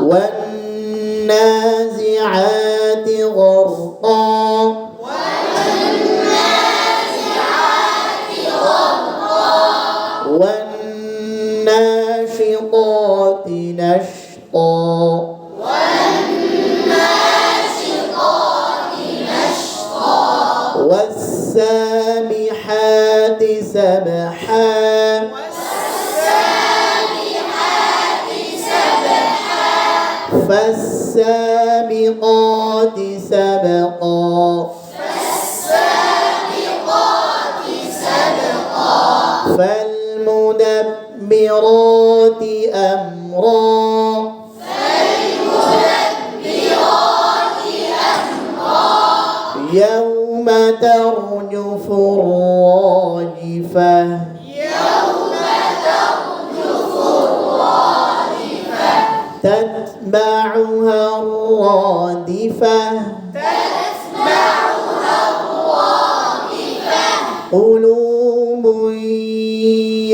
والنازعات غرقا والناشطات نشطا والسابحات سبحا فالسابقات سبقا فالمدبرات أمرا يوم ترجف الراجفة تتبعها الرادفة قلوب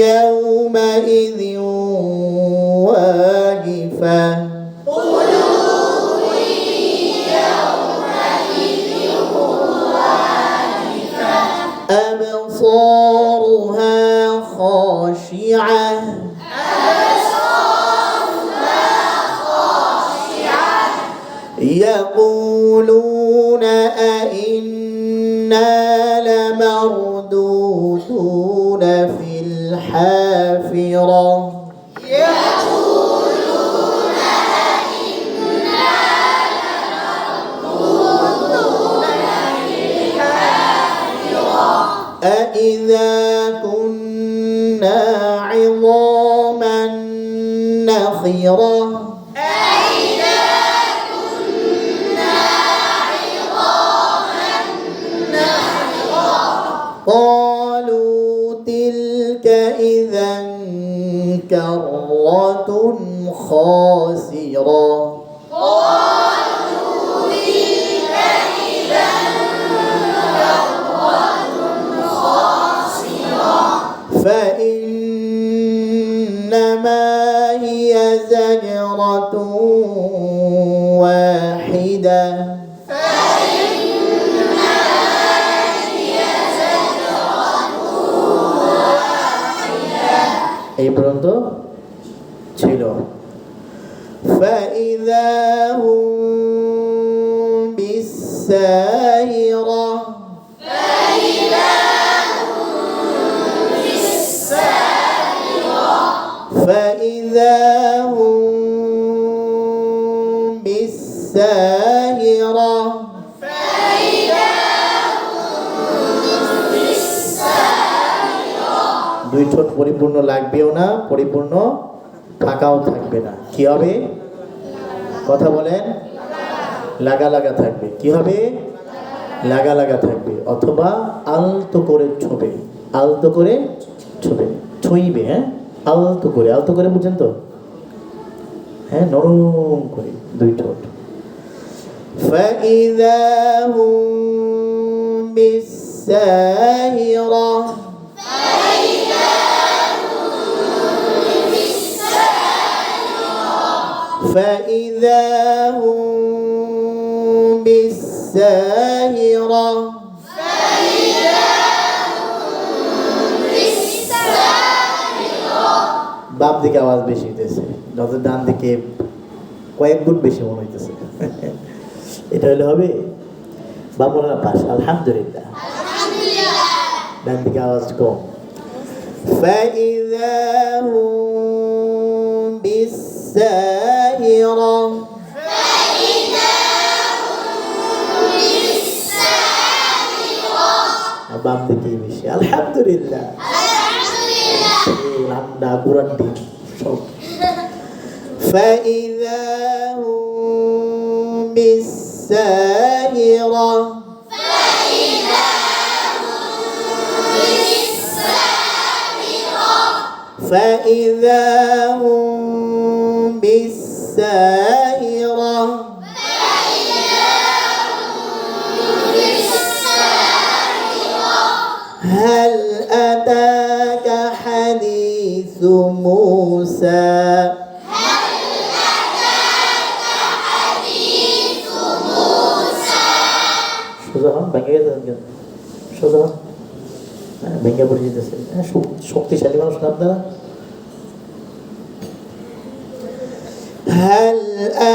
يومئذ واجفة أبصارها خاشعة يقولون أئنا لمردودون في الحافرة أإذا كنا عظاما نخرة قالوا تلك إذا كرة خاسرة فإنما هي زجرة واحدة এই পর্যন্ত ছিল فإذا هم بالساهرة فإذا هم بالساهرة দুই ঠোঁট পরিপূর্ণ লাগবেও না, পরিপূর্ণ ফাঁকাও থাকবে না। কি হবে? কথা বলেন। লাগা লাগা থাকবে। কি হবে? লাগা লাগা থাকবে, অথবা আলতো করে ছোবে, আলতো করে ছোবে, ছুঁইবে। হ্যাঁ, আলতো করে, আলতো করে বুঝছেন তো? হ্যাঁ, নরম করে দুই ঠোঁট। فإذا هم بالساهرة فإذا هم بالساهرة বাম দিকে আওয়াজ বেশি হইতেছে, যত ডান দিকে কয়েক গুণ বেশি মনে হইতেছে। এটা হলে হবে বামুনা পাশ। আলহামদুলিল্লাহ। ডান দিকে আওয়াজ কম। فإذا هم بالساهرة বাম দিকে বেশি। আলহামদুলিল্লাহ। রান্না কোরআন দিন সব। فإذا هم بالساهرة فإذا هم بالساهرة هل أتاك حديث موسى ভেঙে গেছে সোজা ভেঙে পড়ে যেতেছে। শক্তিশালী মানুষ না আপনারা। هل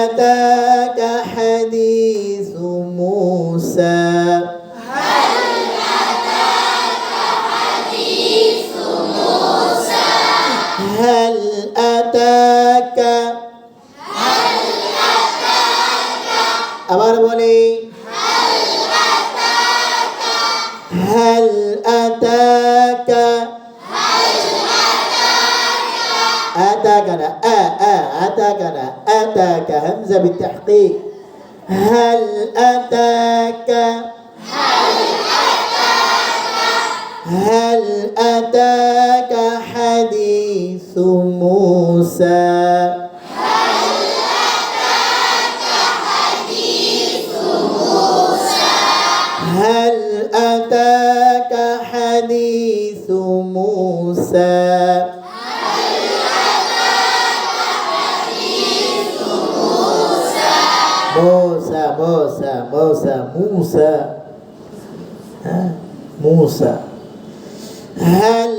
أتاك حديث موسى هل أتاك আবার বলি هل أتاك أتاك أنا أتاك أنا أتاك همزة بالتحقيق هل أتاك هل أتاك حديث موسى هل أتاك حديث موسى موسى موسى موسى موسى موسى هل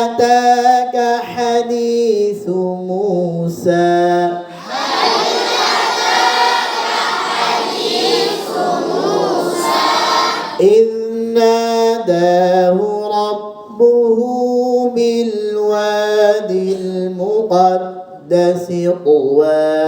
أتاك حديث موسى إذ ناداه ربه بالوادي المقدس طوى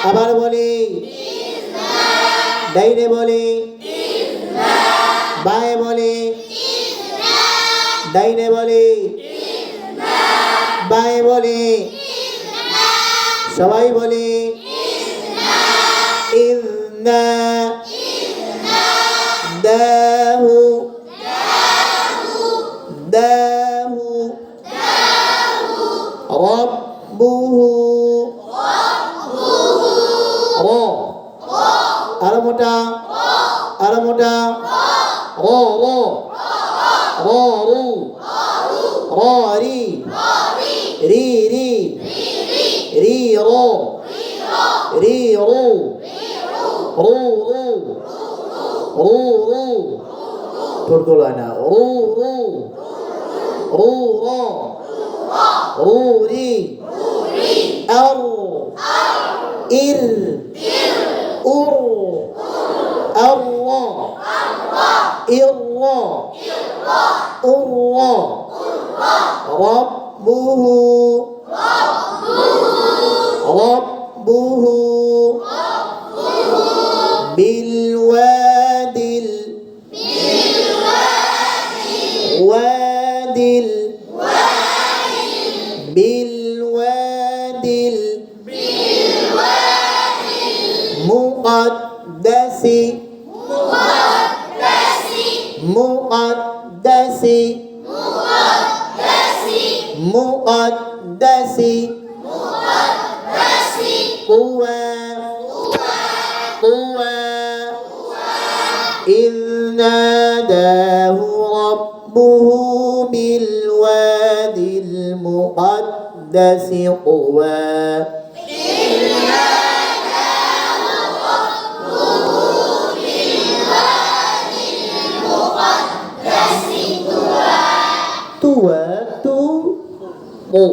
আবার বলি ডাইনে বলি বায়ে বলি ডাইনে বলি বায়ে বলি সবাই বলি ইন্না দাহু দাহু রব্বুহু ro ara moda ro ro ro ru ro ri ri ri ri ro ri ru ru ru ru ru turgolana ru ru ru ro ru ri ar ir ur arwa irwa urwa rabbuhu rabbuhu bilwadil wadil bilwadil muqaddasi muqaddasi muqaddasi quwa quwa إذ ناداه ربه بالوادي المقدس طوى তুয়া তু মো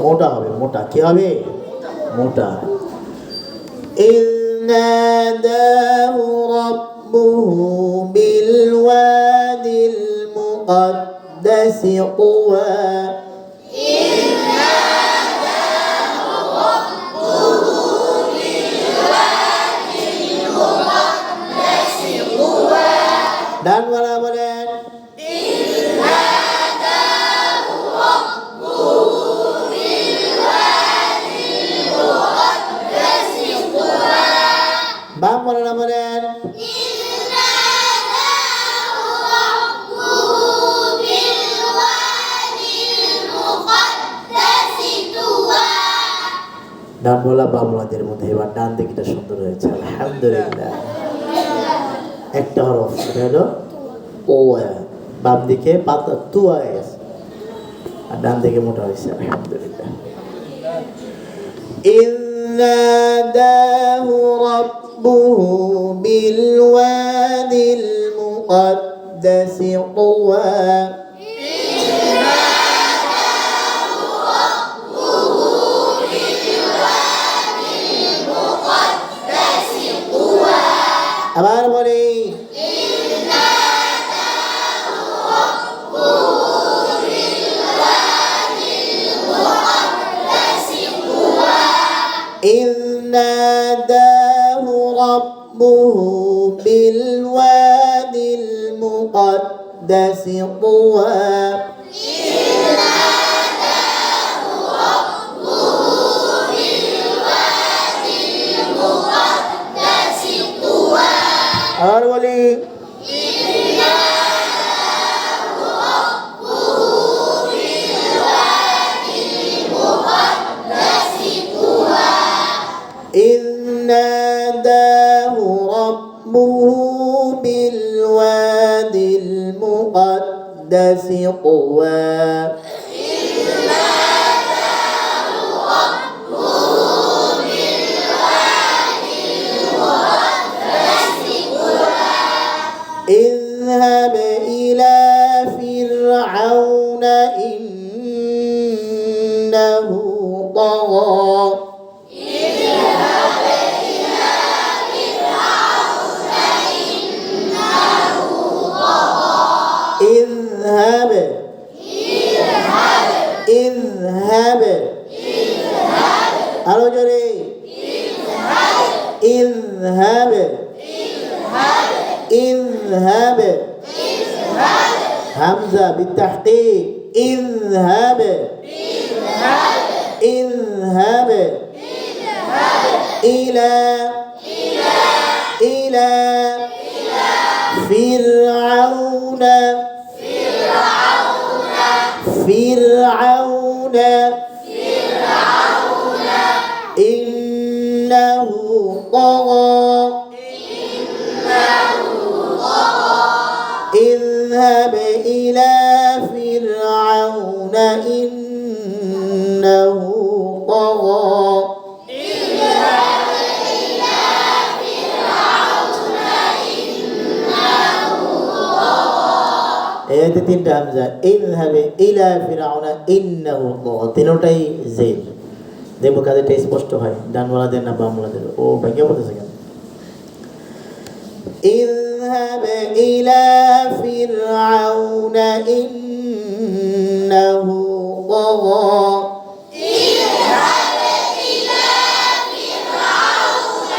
মোটা হবে মোটা কি হবে মোটা إذ ناداه ربه بالوادي المقدس طوى dan wala balen bang wala balen ডান বলা বামলাদের মধ্যে এবার ডান দিকটা সুন্দর হয়েছে আলহামদুলিল্লাহ একটা হরফ হলো ও বাম দিকে পাতা তুয়া হয়ে গেছে আর ডান দিকে মোটা হয়েছে আলহামদুলিল্লাহ إذ ناداه ربه بالوادي المقدس طوى আবার বলি إذ ناداه ربه بالوادي المقدس طوى আর বলি إذ ناداه ربه بالوادي المقدس طوى اذهب إلى فرعون إنه طغى اذهب اذهب আরো জোরে اذهب اذهب همزة بالتحقيق اذهب اذهب إلى فرعون إنه طغى اذهب إلى فرعون إنه طغى এতে তিনটা হামজা ইযহাবে ইলা ফিরআউনা ইন্নাহু তাগা তিনটাই জের দেখো কাজেটা স্পষ্ট হয় ডানওয়ালাদের না বামওয়ালাদের ও ভাগ্য বলতেছে কেন اذهب إلى فرعون إنه طغى اذهب إلى فرعون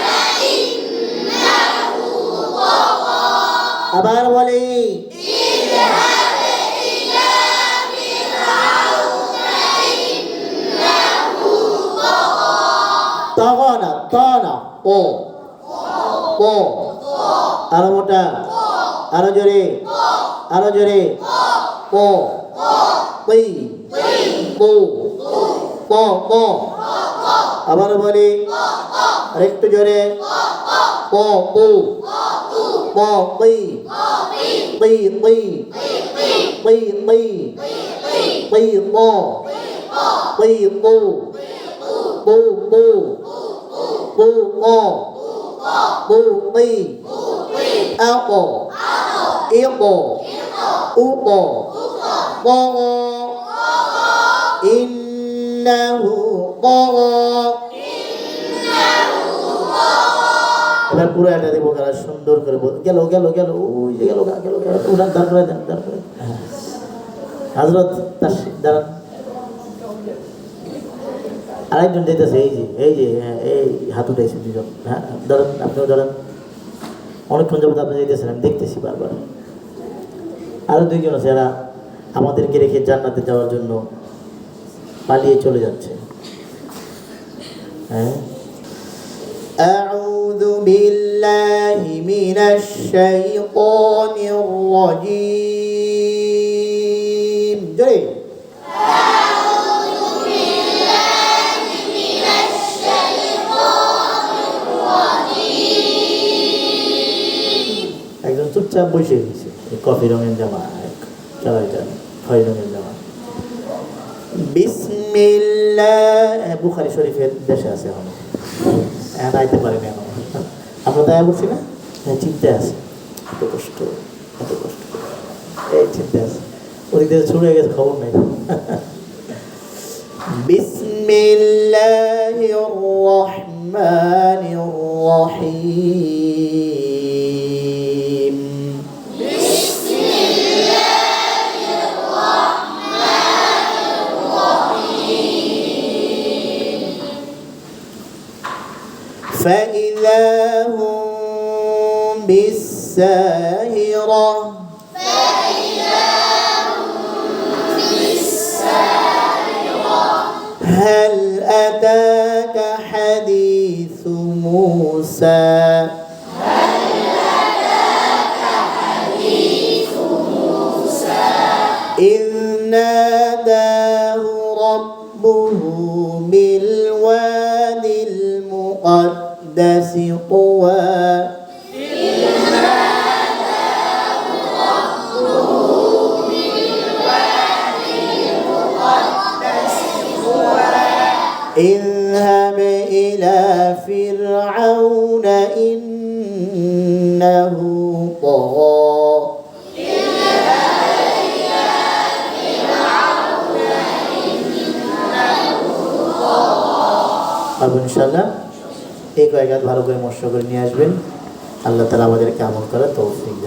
إنه طغى আবার বলি اذهب إلى فرعون إنه طغى طغى আরো মোটা আরো জোরে পো পই পো পো পো আবার বলি আরেকটু জোরে পো পো পো পই পই পই পই পই পই পো পই পো পো পো পো পো bu bi apple apple upo bogo innahu bogo এবার পুরো এটা দেবো কারা সুন্দর করে গেল ওই যে গেল উনার দাঁড় করে দেন হযরত দাঁড়ান আরেকজন যেতেছে এই যে এই হাত উঠেছে দুজন হ্যাঁ ধরেন আপনিও ধরেন অনেকক্ষণ যাবত আপনি যেতেছেন আমি দেখতেছি বারবার আরো দুইজন আছে যারা আমাদেরকে রেখে জান্নাতে যাওয়ার জন্য পালিয়ে চলে যাচ্ছে হ্যাঁ أعوذ بالله من الشيطان الرجيم جري ছোট্ট চুপচাপ বসে গেছে, কফি রঙের জামা, কালো খয়েরি রঙের জামা। বিসমিল্লাহ, বুখারী শরীফের দেশে আছে এখন, আইতে পারেনি এখন। আমরা দয়া করছি না, চিন্তায় আছে, এত কষ্ট, এত কষ্ট, এই চিন্তায় আছে, ওদিক থেকে ছুড়ে গেছে, খবর নাই। বিসমিল্লাহির রহমানির রহিম। فإذا هم بالساهرة هل أتاك حديث موسى إذ ناداه ربه بالوادي المقدس طوى اذهب إلى فرعون إنه طغى ইনশাআল্লাহ এই কয়েক ভালো করে মশলা করে নিয়ে আসবেন। আল্লাহ তাআলা আমাদেরকে আমল করার তৌফিক দান।